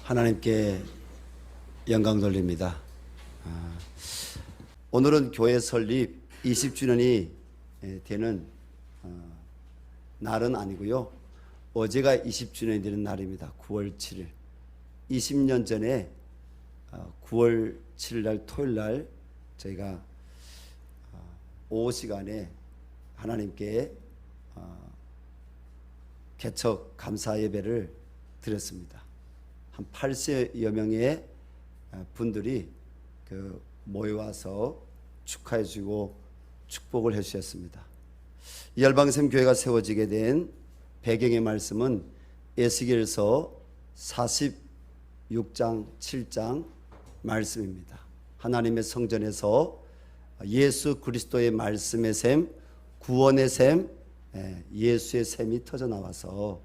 하나님께 영광 돌립니다. 오늘은 교회 설립 20주년이 되는 날은 아니고요. 어제가 20주년이 되는 날입니다. 9월 7일. 20년 전에 9월 7일 날 토요일 날 저희가 오후 시간에 하나님께 개척 감사 예배를 드렸습니다. 한 80여 명의 분들이 모여와서 축하해 주고 축복을 해 주셨습니다. 열방샘 교회가 세워지게 된 배경의 말씀은 에스겔서 46장 7장 말씀입니다. 하나님의 성전에서 예수 그리스도의 말씀의 샘, 구원의 샘, 예수의 샘이 터져 나와서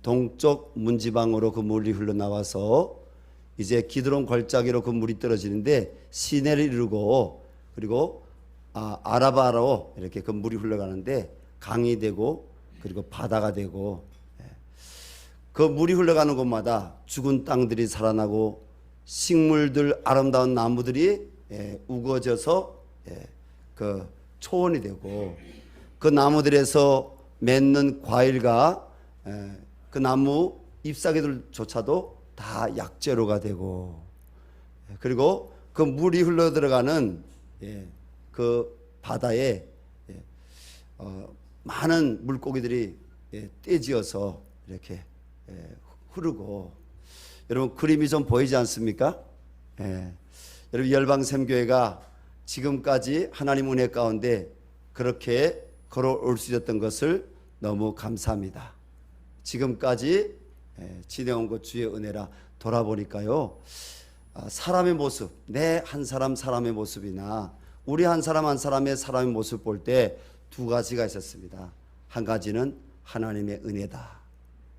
동쪽 문지방으로 그 물이 흘러나와서 이제 기드론 골짜기로 그 물이 떨어지는데 시내를 이루고 그리고 아라바로 이렇게 그 물이 흘러가는데 강이 되고 그리고 바다가 되고 그 물이 흘러가는 곳마다 죽은 땅들이 살아나고 식물들 아름다운 나무들이 우거져서 그 초원이 되고 그 나무들에서 맺는 과일과 그 나무 잎사귀들조차도 다 약재로가 되고 그리고 그 물이 흘러 들어가는 그 바다에 많은 물고기들이 떼지어서 이렇게 흐르고 여러분 그림이 좀 보이지 않습니까? 여러분 열방샘교회가 지금까지 하나님 은혜 가운데 그렇게 걸어올 수 있었던 것을 너무 감사합니다. 지금까지 지내온 것 주의 은혜라 돌아보니까요, 사람의 모습, 내 한 사람 사람의 모습이나 우리 한 사람 한 사람의 사람의 모습 볼 때 두 가지가 있었습니다. 한 가지는 하나님의 은혜다.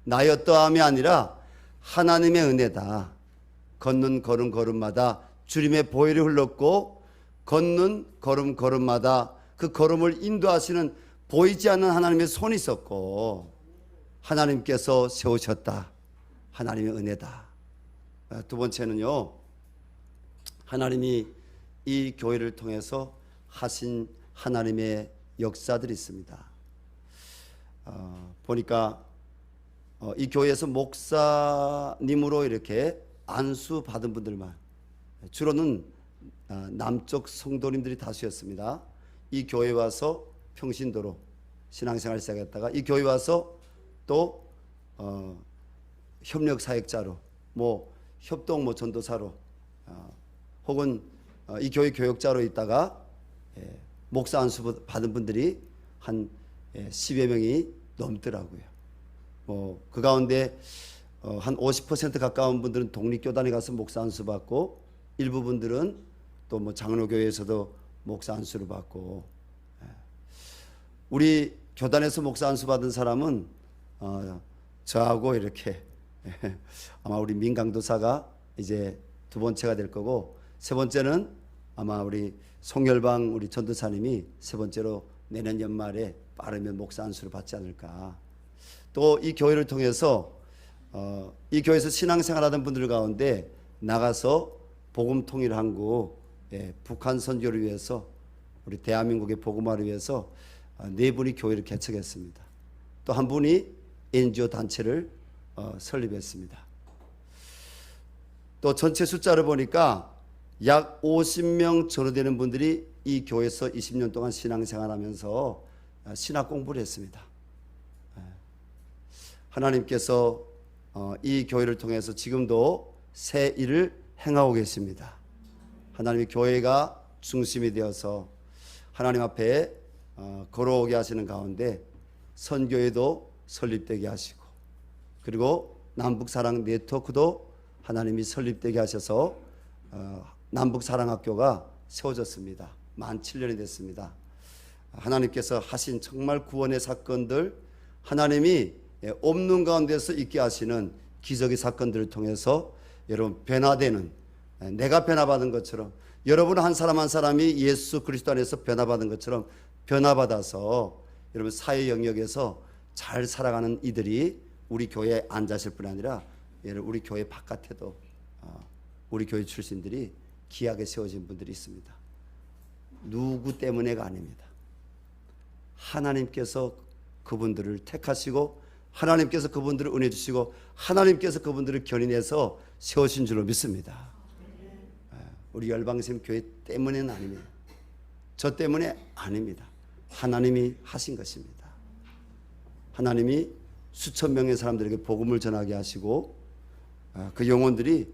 나의 어떠함이 아니라 하나님의 은혜다. 걷는 걸음마다 주님의 보혈이 흘렀고 걷는 걸음마다 그 걸음을 인도하시는 보이지 않는 하나님의 손이 있었고 하나님께서 세우셨다. 하나님의 은혜다. 두 번째는요, 하나님이 이 교회를 통해서 하신 하나님의 역사들이 있습니다. 보니까 이 교회에서 목사님으로 이렇게 안수 받은 분들만, 주로는 남쪽 성도님들이 다수였습니다. 이 교회 와서 평신도로 신앙생활 시작했다가 이 교회 와서 또 협력 사역자로, 협동 전도사로, 혹은 이 교회 교역자로 있다가 목사 안수 받은 분들이 한 10여 명이 넘더라고요. 그 가운데 한 50% 가까운 분들은 독립교단에 가서 목사 안수 받고 일부 분들은 또 장로교회에서도 목사 안수를 받고, 우리 교단에서 목사 안수 받은 사람은 저하고 이렇게 아마 우리 민강도사가 이제 두 번째가 될 거고, 세 번째는 아마 우리 송열방 우리 전도사님이 세 번째로 내년 연말에 빠르면 목사 안수를 받지 않을까. 또 이 교회를 통해서 이 교회에서 신앙생활하던 분들 가운데 나가서 복음 통일 한국, 북한 선교를 위해서 우리 대한민국의 복음화를 위해서 네 분이 교회를 개척했습니다. 또 한 분이 NGO 단체를 설립했습니다. 또 전체 숫자를 보니까 약 50명 전후 되는 분들이 이 교회에서 20년 동안 신앙생활하면서 신학 공부를 했습니다. 하나님께서 이 교회를 통해서 지금도 새 일을 행하고 계십니다. 하나님의 교회가 중심이 되어서 하나님 앞에 걸어오게 하시는 가운데 선교회도 설립되게 하시고, 그리고 남북사랑 네트워크도 하나님이 설립되게 하셔서 남북사랑학교가 세워졌습니다. 만 7년이 됐습니다. 하나님께서 하신 정말 구원의 사건들, 하나님이 없는 가운데서 있게 하시는 기적의 사건들을 통해서 여러분 변화되는, 내가 변화받은 것처럼 여러분 한 사람 한 사람이 예수 그리스도 안에서 변화받은 것처럼 변화받아서 여러분 사회 영역에서 잘 살아가는 이들이 우리 교회에 앉았을 뿐 아니라 우리 교회 바깥에도 우리 교회 출신들이 귀하게 세워진 분들이 있습니다. 누구 때문에가 아닙니다. 하나님께서 그분들을 택하시고 하나님께서 그분들을 은혜 주시고 하나님께서 그분들을 견인해서 세우신 줄로 믿습니다. 우리 열방샘 교회 때문에는 아닙니다. 저 때문에 아닙니다. 하나님이 하신 것입니다. 하나님이 수천 명의 사람들에게 복음을 전하게 하시고 그 영혼들이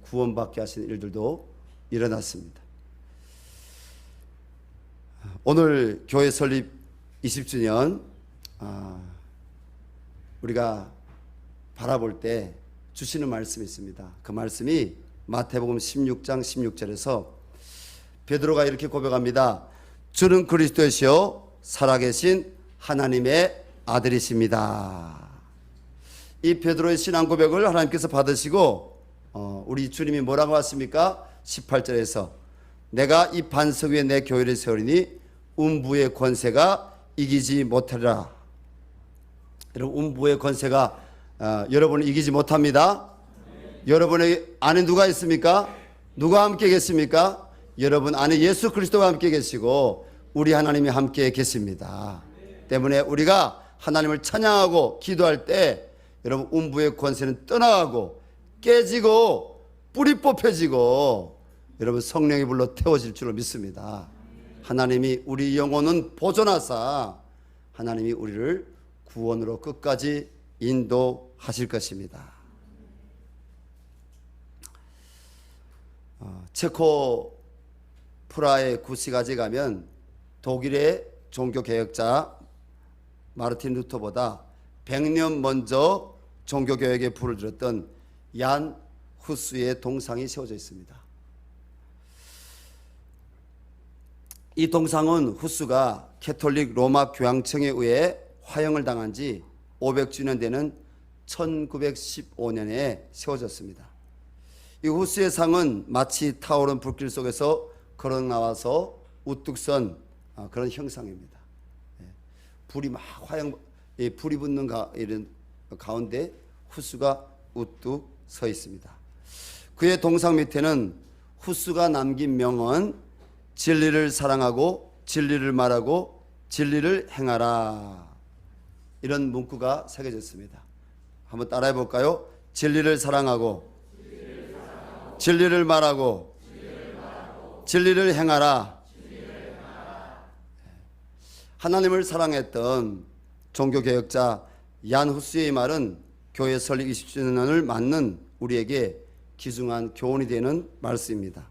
구원받게 하시는 일들도 일어났습니다. 오늘 교회 설립 20주년 우리가 바라볼 때 주시는 말씀이 있습니다. 그 말씀이 마태복음 16장 16절에서 베드로가 이렇게 고백합니다. 주는 그리스도시요 살아계신 하나님의 아들이십니다. 이 베드로의 신앙 고백을 하나님께서 받으시고 우리 주님이 뭐라고 하십니까? 18절에서 내가 이 반석 위에 내 교회를 세우리니 음부의 권세가 이기지 못하리라. 여러분, 음부의 권세가 여러분을 이기지 못합니다. 여러분의 안에 누가 있습니까? 누가 함께 계십니까? 여러분 안에 예수 그리스도가 함께 계시고 우리 하나님이 함께 계십니다. 때문에 우리가 하나님을 찬양하고 기도할 때 여러분 음부의 권세는 떠나가고 깨지고 뿌리 뽑혀지고 여러분 성령의 불로 태워질 줄로 믿습니다. 하나님이 우리 영혼은 보존하사 하나님이 우리를 구원으로 끝까지 인도하실 것입니다. 체코 프라하의 구시가지 가면 독일의 종교개혁자 마르틴 루터보다 100년 먼저 종교개혁에 불을 들었던 얀 후스의 동상이 세워져 있습니다. 이 동상은 후스가 캐톨릭 로마 교황청에 의해 화형을 당한 지 500주년 되는 1915년에 세워졌습니다. 이 후스의 상은 마치 타오른 불길 속에서 걸어 나와서 우뚝 선 그런 형상입니다. 불이 막 불이 붙는 이런 가운데 후스가 우뚝 서 있습니다. 그의 동상 밑에는 후스가 남긴 명언 진리를 사랑하고 진리를 말하고 진리를 행하라 이런 문구가 새겨졌습니다. 한번 따라해 볼까요? 진리를 사랑하고 진리를 말하고 진리를 행하라. 하나님을 사랑했던 종교개혁자 얀 후스의 말은 교회 설립 20주년을 맞는 우리에게 귀중한 교훈이 되는 말씀입니다.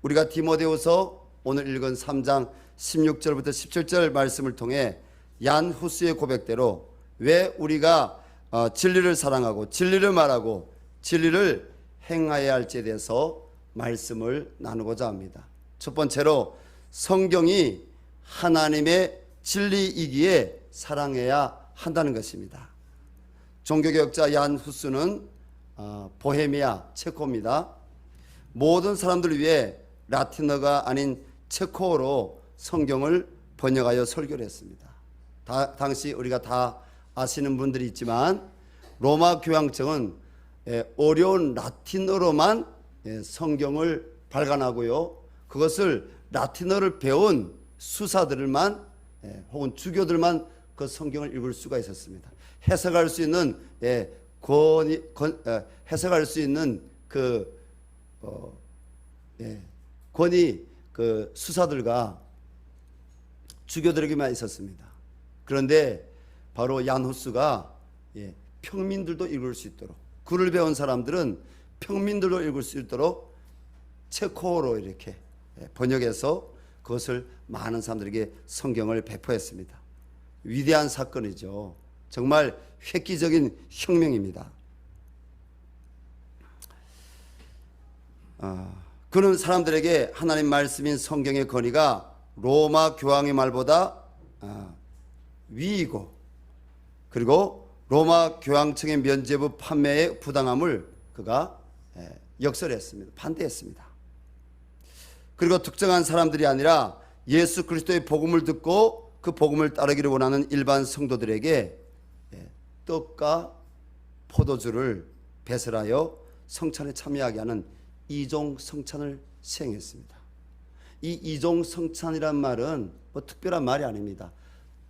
우리가 디모데후서 오늘 읽은 3장 16절부터 17절 말씀을 통해 얀 후스의 고백대로 왜 우리가 진리를 사랑하고 진리를 말하고 진리를 행하여야 할지에 대해서 말씀을 나누고자 합니다. 첫 번째로 성경이 하나님의 진리이기에 사랑해야 한다는 것입니다. 종교개혁자 얀 후스는 보헤미아 체코입니다. 모든 사람들을 위해 라틴어가 아닌 체코어로 성경을 번역하여 설교를 했습니다. 당시 우리가 다 아시는 분들이 있지만 로마 교황청은 어려운 라틴어로만 성경을 발간하고요. 그것을 라틴어를 배운 수사들만 혹은 주교들만 그 성경을 읽을 수가 있었습니다. 해석할 수 있는 해석할 수 있는 권위 그 수사들과 주교들에게만 있었습니다. 그런데 바로 얀 후스가 평민들도 읽을 수 있도록 글을 배운 사람들은 평민들도 읽을 수 있도록 체코어로 이렇게 번역해서 그것을 많은 사람들에게 성경을 배포했습니다. 위대한 사건이죠. 정말 획기적인 혁명입니다. 그는 사람들에게 하나님 말씀인 성경의 권위가 로마 교황의 말보다 위이고 그리고 로마 교황청의 면죄부 판매의 부당함을 그가 역설했습니다. 반대했습니다. 그리고 특정한 사람들이 아니라 예수 그리스도의 복음을 듣고 그 복음을 따르기를 원하는 일반 성도들에게 떡과 포도주를 배설하여 성찬에 참여하게 하는 이종 성찬을 시행했습니다. 이 이종 성찬이란 말은 뭐 특별한 말이 아닙니다.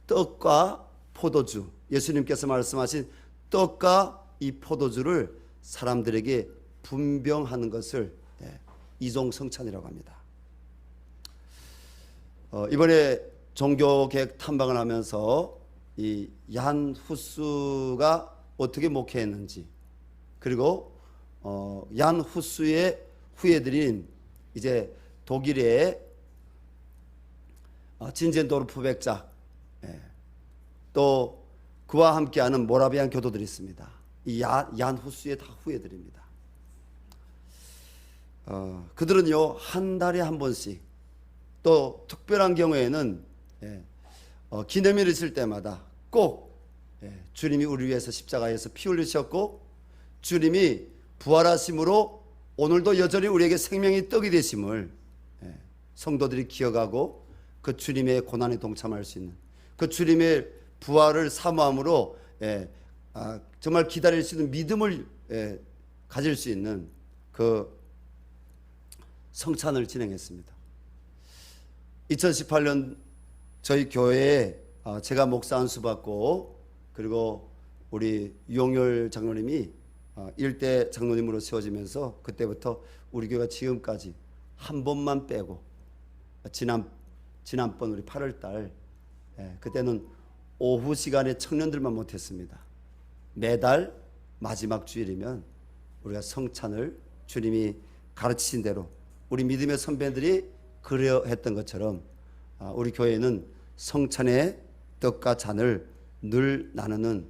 떡과 포도주, 예수님께서 말씀하신 떡과 이 포도주를 사람들에게 분병하는 것을 이종 성찬이라고 합니다. 이번에 종교개혁 탐방을 하면서 이 얀 후스가 어떻게 목회했는지, 그리고 얀 후스의 후예들인 이제 독일의 진젠도르프 백작, 또 그와 함께하는 모라비안 교도들이 있습니다. 이 얀 후스의 다 후예들입니다. 그들은요 한 달에 한 번씩, 또 특별한 경우에는 기념일을 있을 때마다 꼭 주님이 우리 위해서 십자가에서 피 흘리셨고 주님이 부활하심으로 오늘도 여전히 우리에게 생명의 떡이 되심을 성도들이 기억하고 그 주님의 고난에 동참할 수 있는, 그 주님의 부활을 사모함으로 정말 기다릴 수 있는 믿음을 가질 수 있는 그 성찬을 진행했습니다. 2018년 저희 교회에 제가 목사 안수 받고, 그리고 우리 유용열 장로님이 일대 장로님으로 세워지면서 그때부터 우리 교회가 지금까지 한 번만 빼고 지난번 우리 8월달 그때는 오후 시간에 청년들만 못했습니다. 매달 마지막 주일이면 우리가 성찬을 주님이 가르치신 대로 우리 믿음의 선배들이 그려 했던 것처럼 우리 교회는 성찬의 떡과 잔을 늘 나누는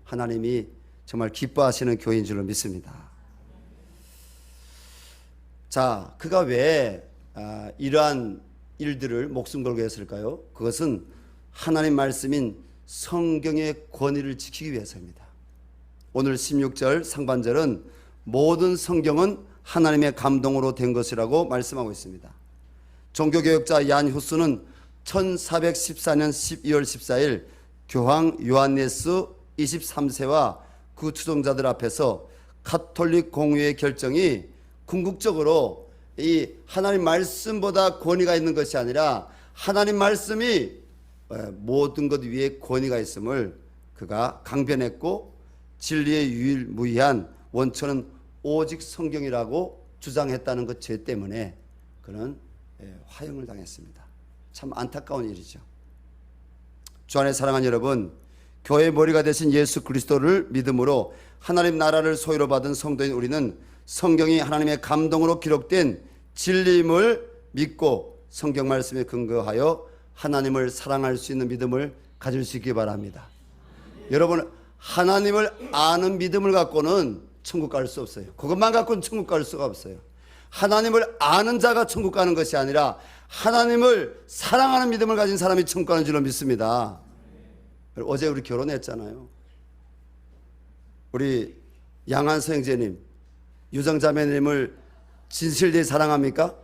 하나님이 정말 기뻐하시는 교회인 줄로 믿습니다. 자, 그가 왜 이러한 일들을 목숨 걸고 했을까요? 그것은 하나님 말씀인 성경의 권위를 지키기 위해서입니다. 오늘 16절 상반절은 모든 성경은 하나님의 감동으로 된 것이라고 말씀하고 있습니다. 종교개혁자 얀 후스는 1414년 12월 14일 교황 요한네스 23세와 그 추종자들 앞에서 가톨릭 공회의 결정이 궁극적으로 이 하나님 말씀보다 권위가 있는 것이 아니라 하나님 말씀이 모든 것 위에 권위가 있음을 그가 강변했고, 진리의 유일무이한 원천은 오직 성경이라고 주장했다는 것 죄 때문에 그는 화형을 당했습니다. 참 안타까운 일이죠. 주 안에 사랑하는 여러분, 교회의 머리가 되신 예수 그리스도를 믿음으로 하나님 나라를 소유로 받은 성도인 우리는 성경이 하나님의 감동으로 기록된 진리임을 믿고 성경 말씀에 근거하여 하나님을 사랑할 수 있는 믿음을 가질 수 있기 바랍니다. 여러분, 하나님을 아는 믿음을 갖고는 천국 갈 수 없어요. 그것만 갖고는 천국 갈 수가 없어요. 하나님을 아는 자가 천국 가는 것이 아니라 하나님을 사랑하는 믿음을 가진 사람이 천국 가는 줄로 믿습니다. 어제 우리 결혼했잖아요. 우리 양한서 형제님, 유정자매님을 진실되게 사랑합니까?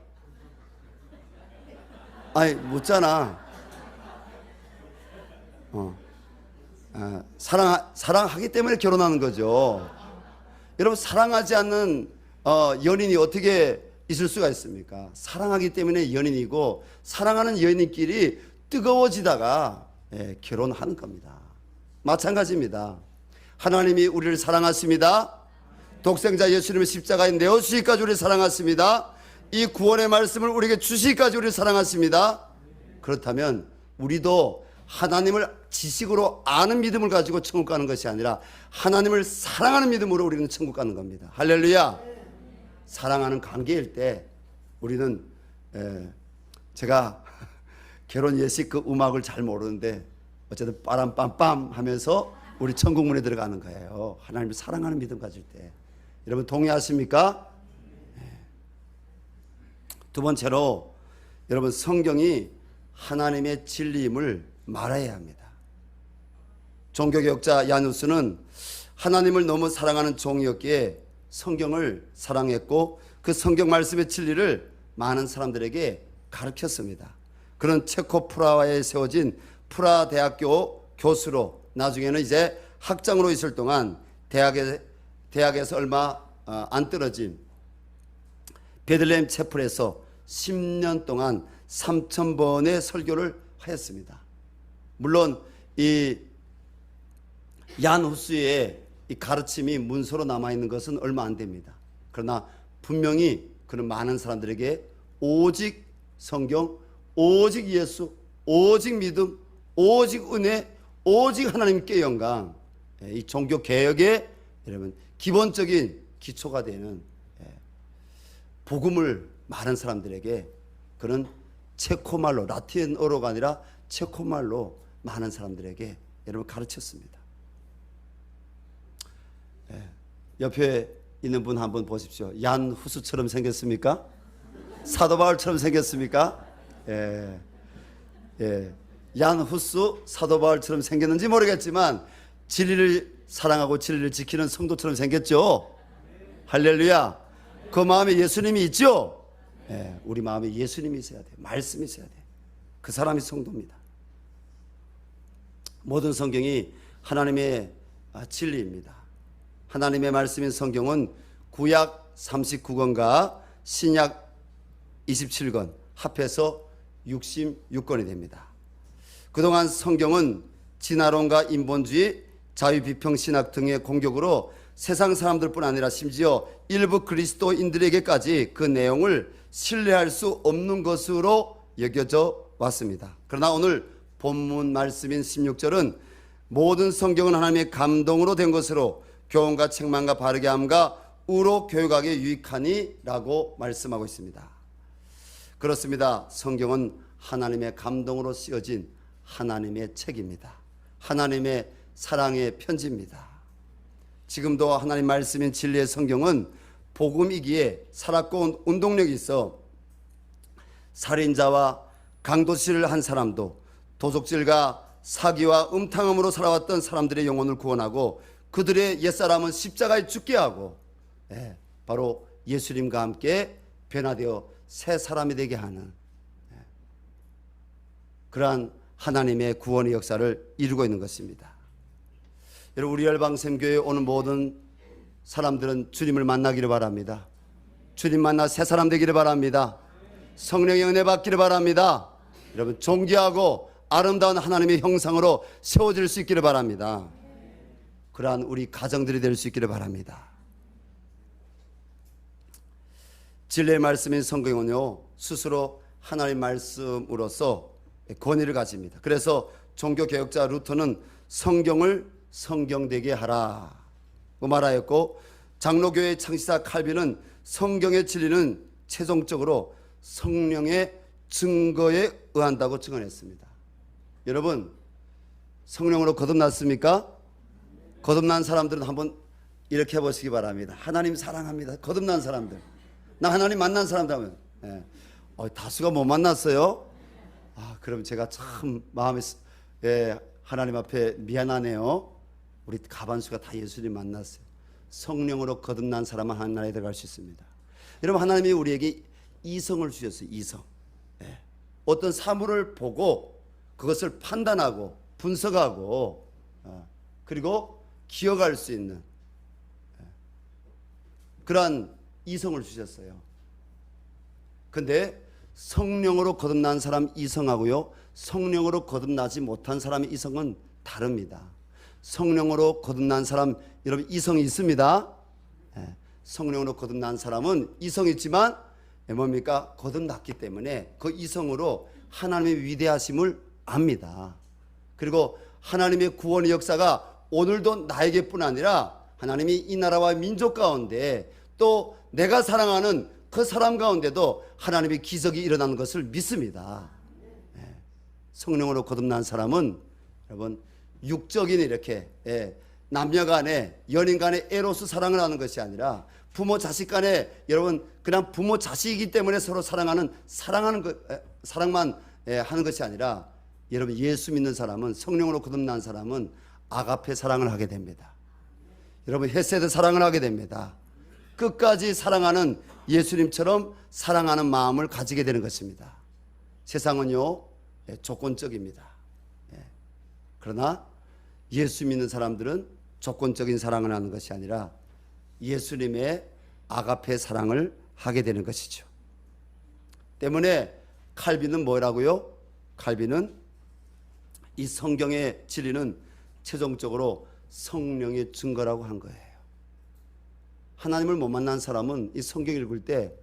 아니, 묻잖아. 사랑하기 때문에 결혼하는 거죠. 여러분, 사랑하지 않는 연인이 어떻게 있을 수가 있습니까? 사랑하기 때문에 연인이고, 사랑하는 연인끼리 뜨거워지다가 결혼하는 겁니다. 마찬가지입니다. 하나님이 우리를 사랑하십니다. 독생자 예수님을 십자가에 내어주시기까지 우리를 사랑하십니다. 이 구원의 말씀을 우리에게 주시기까지 우리를 사랑하십니다. 그렇다면 우리도 하나님을 지식으로 아는 믿음을 가지고 천국 가는 것이 아니라 하나님을 사랑하는 믿음으로 우리는 천국 가는 겁니다. 할렐루야. 사랑하는 관계일 때 우리는 제가 결혼 예식 그 음악을 잘 모르는데 어쨌든 빠람빰빰 하면서 우리 천국문에 들어가는 거예요. 하나님을 사랑하는 믿음 가질 때. 여러분 동의하십니까? 두 번째로 여러분, 성경이 하나님의 진리임을 말해야 합니다. 종교개혁자 얀 후스는 하나님을 너무 사랑하는 종이었기에 성경을 사랑했고 그 성경 말씀의 진리를 많은 사람들에게 가르쳤습니다. 그런 체코 프라하에 세워진 프라 대학교 교수로 나중에는 이제 학장으로 있을 동안 대학에서 얼마 안 떨어진 베들레헴 채플에서 10년 동안 3,000번의 설교를 하였습니다. 물론 이 얀 후스의 이 가르침이 문서로 남아있는 것은 얼마 안 됩니다. 그러나 분명히 그런 많은 사람들에게 오직 성경, 오직 예수, 오직 믿음, 오직 은혜, 오직 하나님께 영광, 이 종교 개혁의 여러분 기본적인 기초가 되는 복음을 많은 사람들에게 그런 체코말로, 라틴어로가 아니라 체코말로 많은 사람들에게 여러분 가르쳤습니다. 옆에 있는 분 한번 보십시오. 얀 후스처럼 생겼습니까? 사도 바울처럼 생겼습니까? 얀 후스, 사도 바울처럼 생겼는지 모르겠지만 진리를 사랑하고 진리를 지키는 성도처럼 생겼죠. 할렐루야. 그 마음에 예수님이 있죠. 우리 마음에 예수님이 있어야 돼. 말씀이 있어야 돼. 그 사람이 성도입니다. 모든 성경이 하나님의 진리입니다. 하나님의 말씀인 성경은 구약 39권과 신약 27권 합해서 66권이 됩니다. 그동안 성경은 진화론과 인본주의, 자유비평신학 등의 공격으로 세상 사람들뿐 아니라 심지어 일부 그리스도인들에게까지 그 내용을 신뢰할 수 없는 것으로 여겨져 왔습니다. 그러나 오늘 본문 말씀인 16절은 모든 성경은 하나님의 감동으로 된 것으로 교훈과 책망과 바르게 함과 우로 교육하기에 유익하니 라고 말씀하고 있습니다. 그렇습니다. 성경은 하나님의 감동으로 쓰여진 하나님의 책입니다. 하나님의 사랑의 편지입니다. 지금도 하나님 말씀인 진리의 성경은 복음이기에 살았고 운동력이 있어 살인자와 강도질을 한 사람도 도적질과 사기와 음탕함으로 살아왔던 사람들의 영혼을 구원하고 그들의 옛사람은 십자가에 죽게 하고 바로 예수님과 함께 변화되어 새 사람이 되게 하는 그러한 하나님의 구원의 역사를 이루고 있는 것입니다. 여러분, 우리 열방샘교회에 오는 모든 사람들은 주님을 만나기를 바랍니다. 주님 만나 새 사람 되기를 바랍니다. 성령의 은혜 받기를 바랍니다. 여러분, 존귀하고 아름다운 하나님의 형상으로 세워질 수 있기를 바랍니다. 그러한 우리 가정들이 될 수 있기를 바랍니다. 진리의 말씀인 성경은요, 스스로 하나님의 말씀으로서 권위를 가집니다. 그래서 종교개혁자 루터는 성경을 성경되게 하라고 말하였고, 장로교회 창시자 칼빈은 성경의 진리는 최종적으로 성령의 증거에 의한다고 증언했습니다. 여러분, 성령으로 거듭났습니까? 거듭난 사람들은 한번 이렇게 해보시기 바랍니다. 하나님 사랑합니다. 거듭난 사람들, 나 하나님 만난 사람들 하면 다수가 못 만났어요? 그럼 제가 참 마음에 하나님 앞에 미안하네요. 우리 가반수가 다 예수님 만났어요. 성령으로 거듭난 사람은 하나님 나라에 들어갈 수 있습니다. 여러분, 하나님이 우리에게 이성을 주셨어요. 이성. 어떤 사물을 보고 그것을 판단하고 분석하고 그리고 기억할 수 있는 그러한 이성을 주셨어요. 근데 성령으로 거듭난 사람 이성하고요, 성령으로 거듭나지 못한 사람의 이성은 다릅니다. 성령으로 거듭난 사람, 여러분 이성이 있습니다. 성령으로 거듭난 사람은 이성이 있지만 뭡니까? 거듭났기 때문에 그 이성으로 하나님의 위대하심을 압니다. 그리고 하나님의 구원의 역사가 오늘도 나에게뿐 아니라 하나님이 이 나라와 민족 가운데 또 내가 사랑하는 그 사람 가운데도 하나님의 기적이 일어나는 것을 믿습니다. 성령으로 거듭난 사람은 여러분 육적인 이렇게 남녀 간에 연인 간에 에로스 사랑을 하는 것이 아니라 부모 자식 간에 여러분 그냥 부모 자식이기 때문에 서로 사랑하는 사랑만 하는 것이 아니라 여러분 예수 믿는 사람은, 성령으로 거듭난 사람은 아가페 사랑을 하게 됩니다. 여러분 헤세드 사랑을 하게 됩니다. 끝까지 사랑하는 예수님처럼 사랑하는 마음을 가지게 되는 것입니다. 세상은요 조건적입니다. 그러나 예수 믿는 사람들은 조건적인 사랑을 하는 것이 아니라 예수님의 아가페 사랑을 하게 되는 것이죠. 때문에 칼빈은 뭐라고요? 칼빈은 이 성경의 진리는 최종적으로 성령의 증거라고 한 거예요. 하나님을 못 만난 사람은 이 성경 읽을 때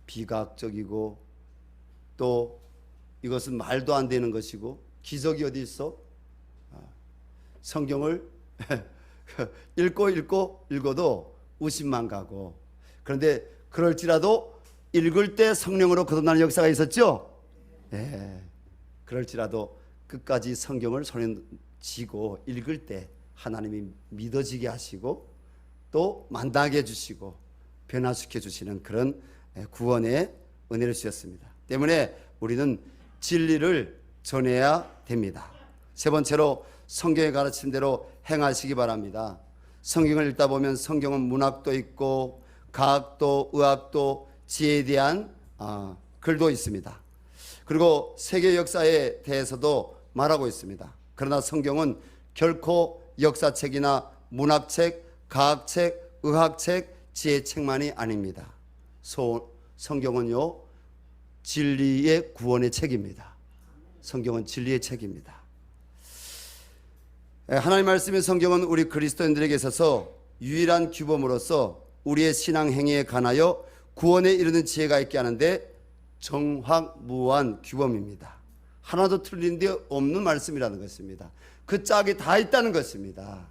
비과학적이고 또 이것은 말도 안 되는 것이고 기적이 어디 있어? 성경을 읽어도 웃음만 가고, 그런데 그럴지라도 읽을 때 성령으로 거듭나는 역사가 있었죠. 네. 그럴지라도 끝까지 성경을 손에 쥐고 읽을 때 하나님이 믿어지게 하시고 또 만나게 해주시고 변화시켜 주시는 그런 구원의 은혜를 주셨습니다. 때문에 우리는 진리를 전해야 됩니다. 세 번째로 성경의 가르침대로 행하시기 바랍니다. 성경을 읽다 보면 성경은 문학도 있고 과학도 의학도 지혜에 대한 글도 있습니다. 그리고 세계 역사에 대해서도 말하고 있습니다. 그러나 성경은 결코 역사책이나 문학책, 과학책, 의학책, 지혜책만이 아닙니다. 성경은요, 진리의 구원의 책입니다. 성경은 진리의 책입니다. 하나님 말씀의 성경은 우리 그리스도인들에게 있어서 유일한 규범으로서 우리의 신앙 행위에 관하여 구원에 이르는 지혜가 있게 하는데 정확무한 규범입니다. 하나도 틀린 데 없는 말씀이라는 것입니다. 그 짝이 다 있다는 것입니다.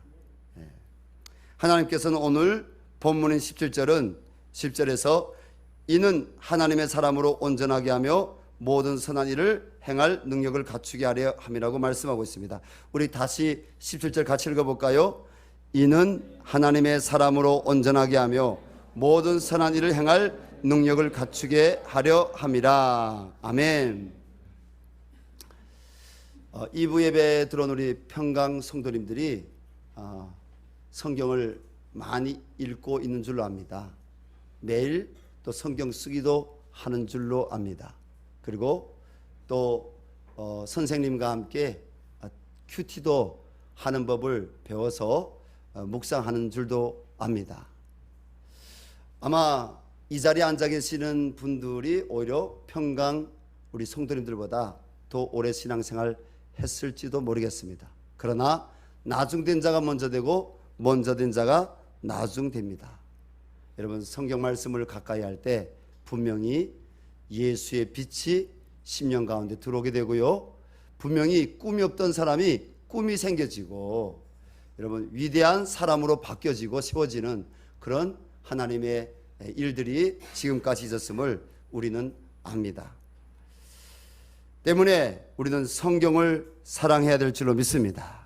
하나님께서는 오늘 본문인 10절에서 이는 하나님의 사람으로 온전하게 하며 모든 선한 일을 행할 능력을 갖추게 하려 함이라고 말씀하고 있습니다. 우리 다시 17절 같이 읽어볼까요? 이는 하나님의 사람으로 온전하게 하며 모든 선한 일을 행할 능력을 갖추게 하려 함이라. 아멘. 2부 예배에 들어온 우리 평강 성도님들이 성경을 많이 읽고 있는 줄로 압니다. 매일 또 성경 쓰기도 하는 줄로 압니다. 그리고 또 선생님과 함께 큐티도 하는 법을 배워서 묵상하는 줄도 압니다. 아마 이 자리에 앉아 계시는 분들이 오히려 평강 우리 성도님들보다 더 오래 신앙생활 했을지도 모르겠습니다. 그러나 나중된 자가 먼저 되고 먼저 된 자가 나중됩니다. 여러분, 성경 말씀을 가까이 할 때 분명히 예수의 빛이 심령 가운데 들어오게 되고요, 분명히 꿈이 없던 사람이 꿈이 생겨지고, 여러분, 위대한 사람으로 바뀌어지고 세워지는 그런 하나님의 일들이 지금까지 있었음을 우리는 압니다. 때문에 우리는 성경을 사랑해야 될 줄로 믿습니다.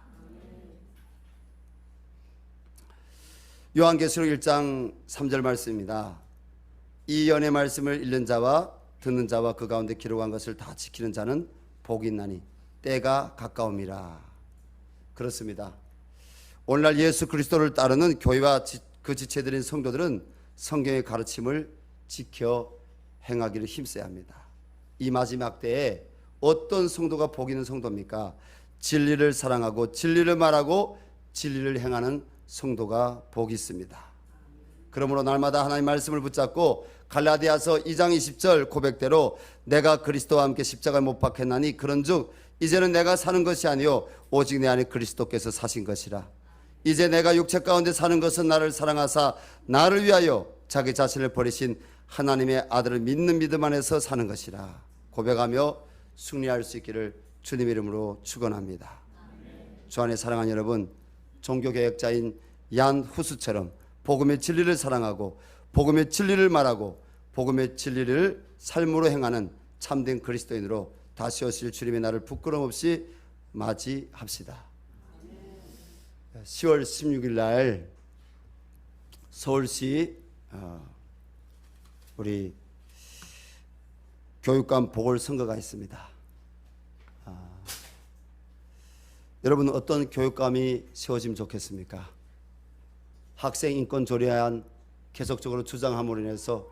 요한계시록 1장 3절 말씀입니다. 이 연의 말씀을 읽는 자와 듣는 자와 그 가운데 기록한 것을 다 지키는 자는 복이 있나니 때가 가까움이라. 그렇습니다. 오늘날 예수 그리스도를 따르는 교회와 그 지체들인 성도들은 성경의 가르침을 지켜 행하기를 힘써야 합니다. 이 마지막 때에 어떤 성도가 복 있는 성도입니까? 진리를 사랑하고 진리를 말하고 진리를 행하는 성도가 복이 있습니다. 그러므로 날마다 하나님의 말씀을 붙잡고 갈라디아서 2장 20절 고백대로 내가 그리스도와 함께 십자가에 못 박혔나니 그런즉 이제는 내가 사는 것이 아니요 오직 내 안에 그리스도께서 사신 것이라. 이제 내가 육체 가운데 사는 것은 나를 사랑하사 나를 위하여 자기 자신을 버리신 하나님의 아들을 믿는 믿음 안에서 사는 것이라 고백하며 승리할 수 있기를 주님의 이름으로 축원합니다. 주 안에 사랑하는 여러분, 종교개혁자인 얀 후스처럼 복음의 진리를 사랑하고 복음의 진리를 말하고 복음의 진리를 삶으로 행하는 참된 그리스도인으로 다시 오실 주님의 날을 부끄럼 없이 맞이합시다. 10월 16일 날 서울시 우리 교육감 보궐선거가 있습니다. 여러분, 어떤 교육감이 세워지면 좋겠습니까? 학생 인권 조례안 계속적으로 주장함으로 인해서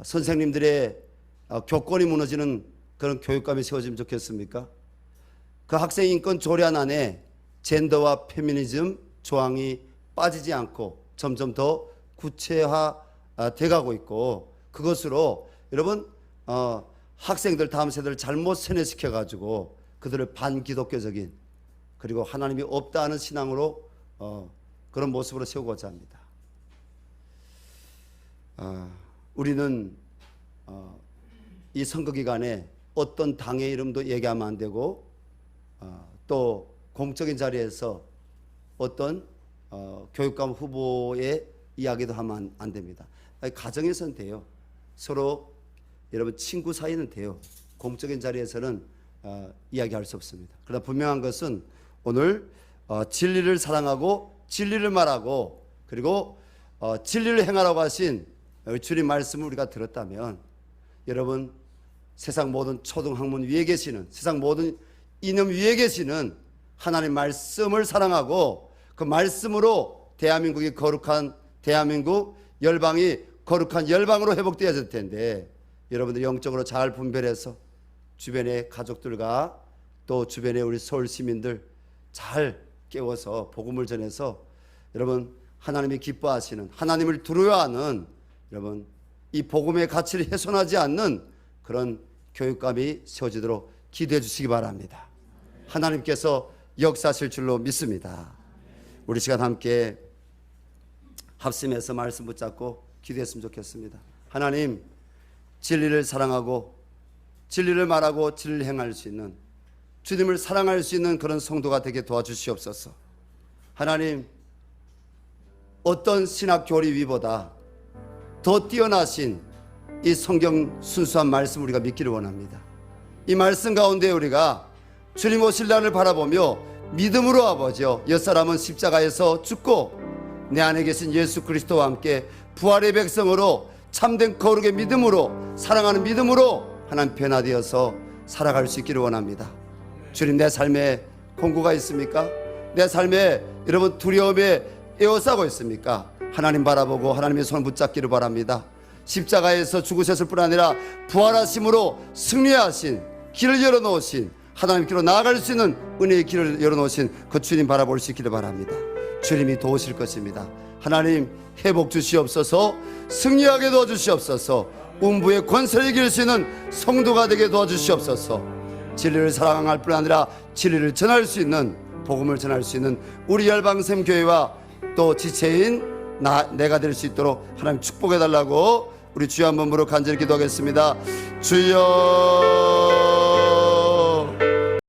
선생님들의 교권이 무너지는 그런 교육감이 세워지면 좋겠습니까? 그 학생 인권 조례안 안에 젠더와 페미니즘, 조항이 빠지지 않고 점점 더 구체화 돼가고 있고, 그것으로 여러분 학생들 다음 세대를 잘못 세뇌시켜 가지고 그들을 반기독교적인, 그리고 하나님이 없다 하는 신앙으로 그런 모습으로 세우고자 합니다. 우리는 이 선거 기간에 어떤 당의 이름도 얘기하면 안 되고, 또 공적인 자리에서 어떤 교육감 후보의 이야기도 하면 안 됩니다. 가정에서는 돼요. 서로 여러분 친구 사이는 돼요. 공적인 자리에서는 이야기할 수 없습니다. 그러나 분명한 것은 오늘 진리를 사랑하고 진리를 말하고, 그리고 진리를 행하라고 하신 주님 말씀을 우리가 들었다면, 여러분 세상 모든 초등학문 위에 계시는, 세상 모든 이념 위에 계시는 하나님 말씀을 사랑하고 그 말씀으로 대한민국이 거룩한 대한민국, 열방이 거룩한 열방으로 회복되어질 텐데, 여러분들 영적으로 잘 분별해서 주변의 가족들과 또 주변의 우리 서울 시민들 잘 깨워서 복음을 전해서 여러분 하나님이 기뻐하시는, 하나님을 두려워하는, 여러분 이 복음의 가치를 훼손하지 않는 그런 교육감이 세워지도록 기도해 주시기 바랍니다. 하나님께서 역사하실 줄로 믿습니다. 우리 시간 함께 합심해서 말씀 붙잡고 기도했으면 좋겠습니다. 하나님, 진리를 사랑하고 진리를 말하고 진리를 행할 수 있는, 주님을 사랑할 수 있는 그런 성도가 되게 도와주시옵소서. 하나님, 어떤 신학 교리 위보다 더 뛰어나신 이 성경 순수한 말씀 우리가 믿기를 원합니다. 이 말씀 가운데 우리가 주님 오실 날을 바라보며 믿음으로, 아버지여, 옛사람은 십자가에서 죽고 내 안에 계신 예수 그리스도와 함께 부활의 백성으로 참된 거룩의 믿음으로, 사랑하는 믿음으로 하나님 변화되어서 살아갈 수 있기를 원합니다. 주님, 내 삶에 공고가 있습니까? 내 삶에 여러분 두려움에 에워싸고 있습니까? 하나님 바라보고 하나님의 손을 붙잡기를 바랍니다. 십자가에서 죽으셨을 뿐 아니라 부활하심으로 승리하신, 길을 열어놓으신, 하나님께로 나아갈 수 있는 은혜의 길을 열어놓으신 그 주님 바라볼 수 있기를 바랍니다. 주님이 도우실 것입니다. 하나님, 회복 주시옵소서. 승리하게 도와주시옵소서. 음부의 권세를 이길 수 있는 성도가 되게 도와주시옵소서. 진리를 사랑할 뿐 아니라 진리를 전할 수 있는, 복음을 전할 수 있는 우리 열방샘 교회와 또 지체인 내가 될 수 있도록 하나님 축복해 달라고 우리 주여 한번 부르고 간절히 기도하겠습니다. 주여.